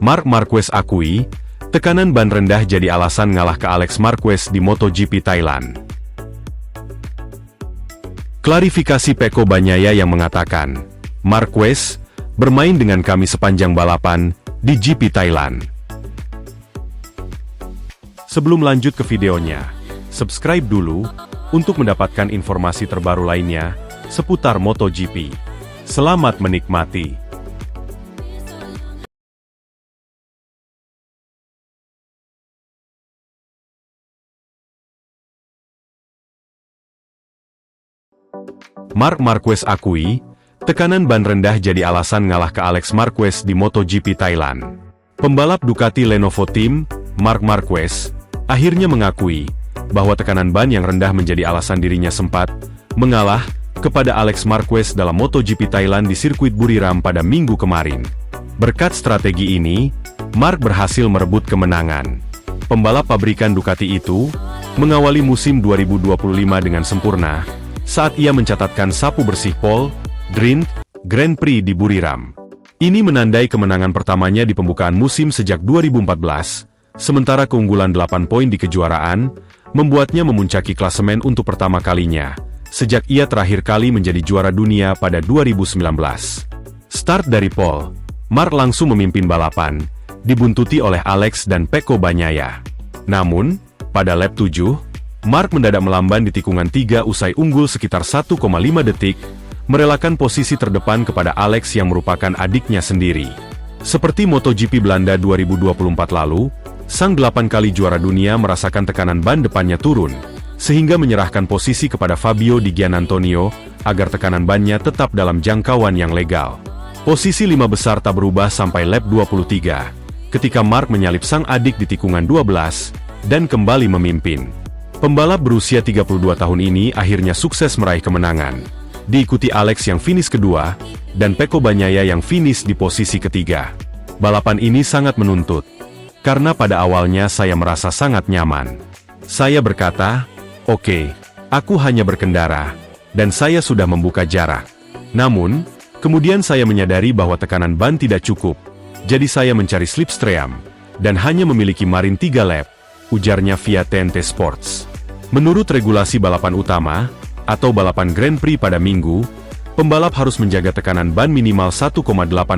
Marc Marquez akui, tekanan ban rendah jadi alasan ngalah ke Alex Marquez di MotoGP Thailand. Klarifikasi Pecco Bagnaia yang mengatakan, Marquez bermain dengan kami sepanjang balapan di GP Thailand. Sebelum lanjut ke videonya, subscribe dulu untuk mendapatkan informasi terbaru lainnya seputar MotoGP. Selamat menikmati. Marc Marquez akui, tekanan ban rendah jadi alasan ngalah ke Alex Marquez di MotoGP Thailand. Pembalap Ducati Lenovo Team, Marc Marquez, akhirnya mengakui bahwa tekanan ban yang rendah menjadi alasan dirinya sempat mengalah kepada Alex Marquez dalam MotoGP Thailand di sirkuit Buriram pada minggu kemarin. Berkat strategi ini, Marc berhasil merebut kemenangan. Pembalap pabrikan Ducati itu mengawali musim 2025 dengan sempurna saat ia mencatatkan sapu bersih pole, Grand Prix di Buriram. Ini menandai kemenangan pertamanya di pembukaan musim sejak 2014, sementara keunggulan 8 poin di kejuaraan membuatnya memuncaki klasemen untuk pertama kalinya sejak ia terakhir kali menjadi juara dunia pada 2019. Start dari pole, Marc langsung memimpin balapan, dibuntuti oleh Alex dan Pecco Bagnaia. Namun, pada lap 7, Marc mendadak melamban di tikungan 3 usai unggul sekitar 1,5 detik, merelakan posisi terdepan kepada Alex yang merupakan adiknya sendiri. Seperti MotoGP Belanda 2024 lalu, sang 8 kali juara dunia merasakan tekanan ban depannya turun, sehingga menyerahkan posisi kepada Fabio Di Giannantonio agar tekanan bannya tetap dalam jangkauan yang legal. Posisi 5 besar tak berubah sampai lap 23, ketika Marc menyalip sang adik di tikungan 12, dan kembali memimpin. Pembalap berusia 32 tahun ini akhirnya sukses meraih kemenangan, diikuti Alex yang finish kedua, dan Pecco Bagnaia yang finish di posisi ketiga. Balapan ini sangat menuntut, karena pada awalnya saya merasa sangat nyaman. Saya berkata, oke, aku hanya berkendara, dan saya sudah membuka jarak. Namun, kemudian saya menyadari bahwa tekanan ban tidak cukup, jadi saya mencari slipstream, dan hanya memiliki marin 3 lap, ujarnya via TNT Sports. Menurut regulasi balapan utama, atau balapan Grand Prix pada minggu, pembalap harus menjaga tekanan ban minimal 1,8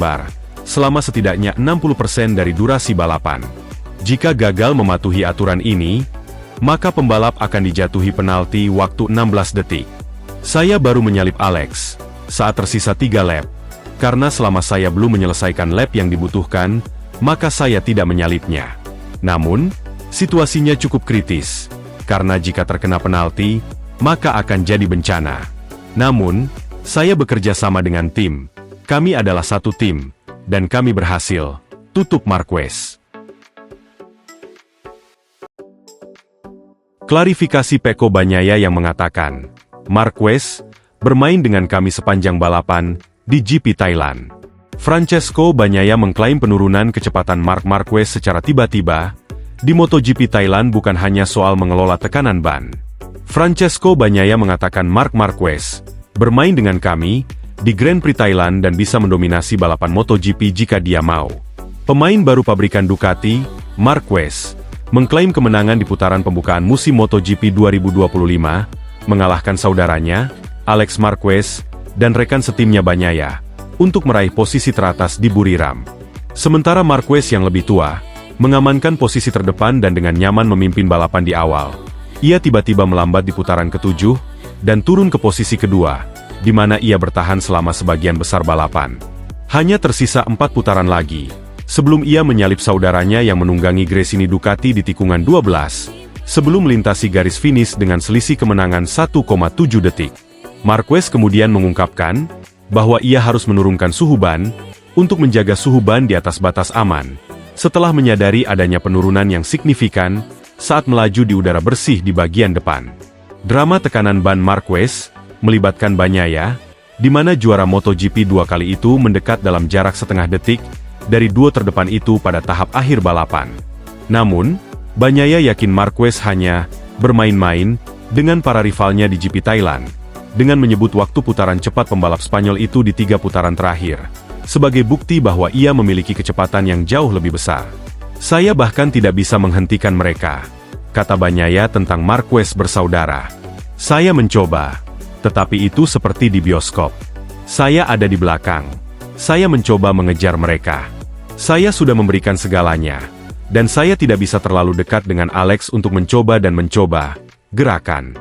bar, selama setidaknya 60% dari durasi balapan. Jika gagal mematuhi aturan ini, maka pembalap akan dijatuhi penalti waktu 16 detik. Saya baru menyalip Alex saat tersisa 3 lap, karena selama saya belum menyelesaikan lap yang dibutuhkan, maka saya tidak menyalipnya. Namun, situasinya cukup kritis, karena jika terkena penalti, maka akan jadi bencana. Namun, saya bekerja sama dengan tim. Kami adalah satu tim, dan kami berhasil, tutup Marquez. Klarifikasi Pecco Bagnaia yang mengatakan, Marquez bermain dengan kami sepanjang balapan di GP Thailand. Francesco Bagnaia mengklaim penurunan kecepatan Marc Marquez secara tiba-tiba di MotoGP Thailand bukan hanya soal mengelola tekanan ban. Francesco Bagnaia mengatakan Marc Marquez bermain dengan kami di Grand Prix Thailand dan bisa mendominasi balapan MotoGP jika dia mau. Pemain baru pabrikan Ducati, Marquez, mengklaim kemenangan di putaran pembukaan musim MotoGP 2025, mengalahkan saudaranya, Alex Marquez, dan rekan setimnya Bagnaia, untuk meraih posisi teratas di Buriram. Sementara Marquez yang lebih tua, mengamankan posisi terdepan dan dengan nyaman memimpin balapan di awal. Ia tiba-tiba melambat di putaran ke-7, dan turun ke posisi kedua, di mana ia bertahan selama sebagian besar balapan. Hanya tersisa 4 putaran lagi, sebelum ia menyalip saudaranya yang menunggangi Gresini Ducati di tikungan 12, sebelum melintasi garis finish dengan selisih kemenangan 1,7 detik. Marquez kemudian mengungkapkan bahwa ia harus menurunkan suhu ban untuk menjaga suhu ban di atas batas aman, setelah menyadari adanya penurunan yang signifikan saat melaju di udara bersih di bagian depan. Drama tekanan ban Marquez melibatkan Bagnaia, di mana juara MotoGP 2 kali itu mendekat dalam jarak setengah detik dari 2 terdepan itu pada tahap akhir balapan. Namun, Bagnaia yakin Marquez hanya bermain-main dengan para rivalnya di GP Thailand, dengan menyebut waktu putaran cepat pembalap Spanyol itu di 3 putaran terakhir, sebagai bukti bahwa ia memiliki kecepatan yang jauh lebih besar. Saya bahkan tidak bisa menghentikan mereka, kata Bagnaia tentang Marquez bersaudara. Saya mencoba, tetapi itu seperti di bioskop. Saya ada di belakang. Saya mencoba mengejar mereka. Saya sudah memberikan segalanya, dan saya tidak bisa terlalu dekat dengan Alex untuk mencoba dan mencoba gerakan.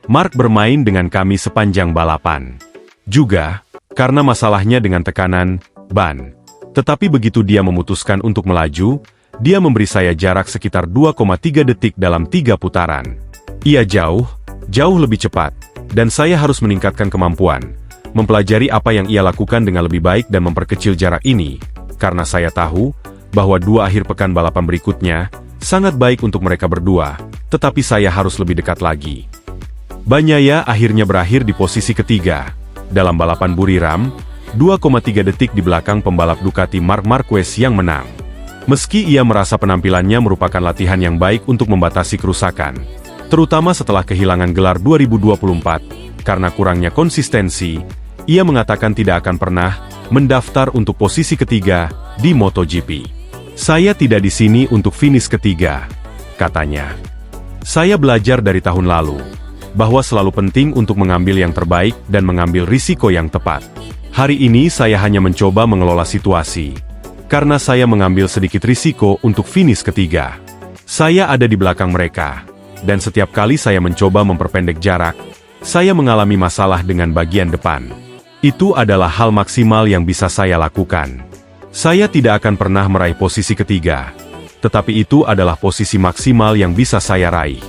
Mark bermain dengan kami sepanjang balapan. Juga, karena masalahnya dengan tekanan ban. Tetapi begitu dia memutuskan untuk melaju, dia memberi saya jarak sekitar 2,3 detik dalam 3 putaran. Ia jauh lebih cepat, dan saya harus meningkatkan kemampuan, mempelajari apa yang ia lakukan dengan lebih baik dan memperkecil jarak ini, karena saya tahu bahwa 2 akhir pekan balapan berikutnya sangat baik untuk mereka berdua, tetapi saya harus lebih dekat lagi. Bagnaia akhirnya berakhir di posisi ketiga dalam balapan Buriram, 2,3 detik di belakang pembalap Ducati Marc Marquez yang menang. Meski ia merasa penampilannya merupakan latihan yang baik untuk membatasi kerusakan, terutama setelah kehilangan gelar 2024, karena kurangnya konsistensi, ia mengatakan tidak akan pernah mendaftar untuk posisi ketiga di MotoGP. Saya tidak di sini untuk finish ketiga, katanya. Saya belajar dari tahun lalu, bahwa selalu penting untuk mengambil yang terbaik dan mengambil risiko yang tepat. Hari ini saya hanya mencoba mengelola situasi, karena saya mengambil sedikit risiko untuk finish ketiga. Saya ada di belakang mereka, dan setiap kali saya mencoba memperpendek jarak, saya mengalami masalah dengan bagian depan. Itu adalah hal maksimal yang bisa saya lakukan. Saya tidak akan pernah meraih posisi ketiga, tetapi itu adalah posisi maksimal yang bisa saya raih.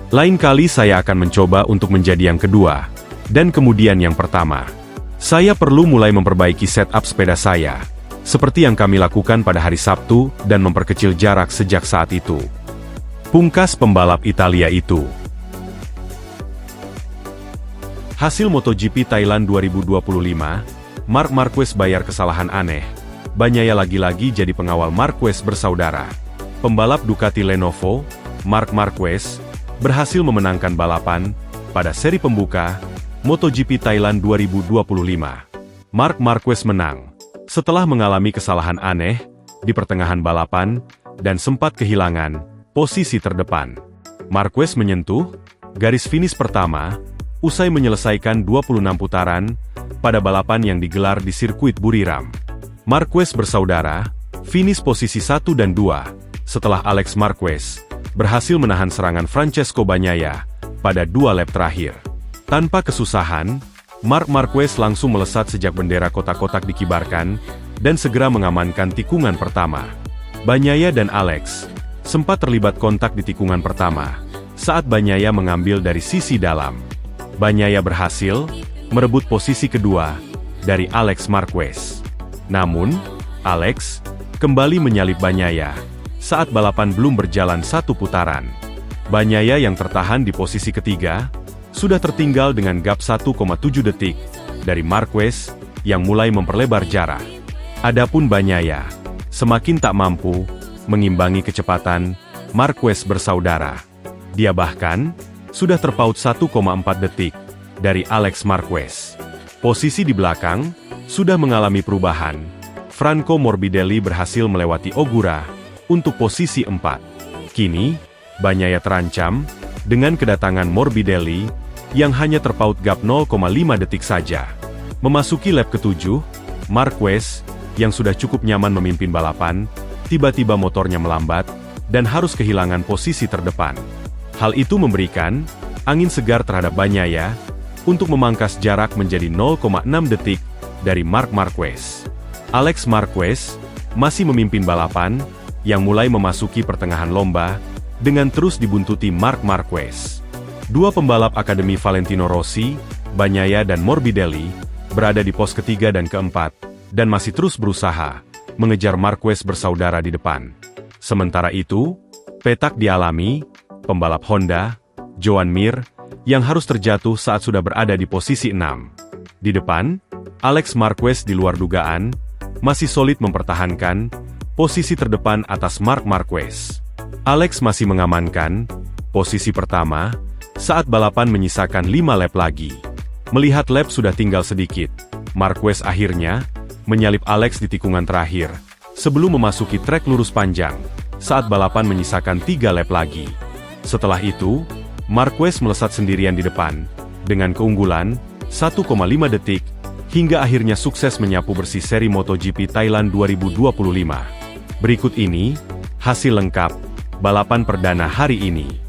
Lain kali saya akan mencoba untuk menjadi yang kedua, dan kemudian yang pertama. Saya perlu mulai memperbaiki setup sepeda saya, seperti yang kami lakukan pada hari Sabtu, dan memperkecil jarak sejak saat itu. Pungkas pembalap Italia itu. Hasil MotoGP Thailand 2025, Marc Marquez bayar kesalahan aneh. Bagnaia lagi-lagi jadi pengawal Marquez bersaudara. Pembalap Ducati Lenovo, Marc Marquez, berhasil memenangkan balapan pada seri pembuka MotoGP Thailand 2025. Marc Marquez menang setelah mengalami kesalahan aneh di pertengahan balapan dan sempat kehilangan posisi terdepan. Marquez menyentuh garis finish pertama usai menyelesaikan 26 putaran pada balapan yang digelar di sirkuit Buriram. Marquez bersaudara finish posisi 1 dan 2 setelah Alex Marquez berhasil menahan serangan Francesco Bagnaia pada 2 lap terakhir. Tanpa kesusahan, Marc Marquez langsung melesat sejak bendera kotak-kotak dikibarkan, dan segera mengamankan tikungan pertama. Bagnaia dan Alex sempat terlibat kontak di tikungan pertama, saat Bagnaia mengambil dari sisi dalam. Bagnaia berhasil merebut posisi kedua dari Alex Marquez. Namun, Alex kembali menyalip Bagnaia saat balapan belum berjalan 1 putaran. Bagnaia yang tertahan di posisi ketiga sudah tertinggal dengan gap 1,7 detik dari Marquez yang mulai memperlebar jarak. Adapun Bagnaia semakin tak mampu mengimbangi kecepatan Marquez bersaudara. Dia bahkan sudah terpaut 1,4 detik dari Alex Marquez. Posisi di belakang sudah mengalami perubahan. Franco Morbidelli berhasil melewati Ogura untuk posisi 4. Kini, Bagnaia terancam dengan kedatangan Morbidelli yang hanya terpaut gap 0,5 detik saja. Memasuki lap ke-7, Marquez, yang sudah cukup nyaman memimpin balapan, tiba-tiba motornya melambat, dan harus kehilangan posisi terdepan. Hal itu memberikan angin segar terhadap Bagnaia, untuk memangkas jarak menjadi 0,6 detik dari Marc Marquez. Alex Marquez masih memimpin balapan, yang mulai memasuki pertengahan lomba, dengan terus dibuntuti Marc Marquez. 2 pembalap Akademi Valentino Rossi, Bagnaia dan Morbidelli, berada di pos ketiga dan keempat, dan masih terus berusaha mengejar Marquez bersaudara di depan. Sementara itu, petak dialami pembalap Honda, Joan Mir, yang harus terjatuh saat sudah berada di posisi 6. Di depan, Alex Marquez di luar dugaan, masih solid mempertahankan posisi terdepan atas Marc Marquez. Alex masih mengamankan posisi pertama, saat balapan menyisakan 5 lap lagi. Melihat lap sudah tinggal sedikit, Marquez akhirnya menyalip Alex di tikungan terakhir, sebelum memasuki trek lurus panjang, saat balapan menyisakan 3 lap lagi. Setelah itu, Marquez melesat sendirian di depan, dengan keunggulan 1,5 detik, hingga akhirnya sukses menyapu bersih seri MotoGP Thailand 2025. Berikut ini, hasil lengkap balapan perdana hari ini.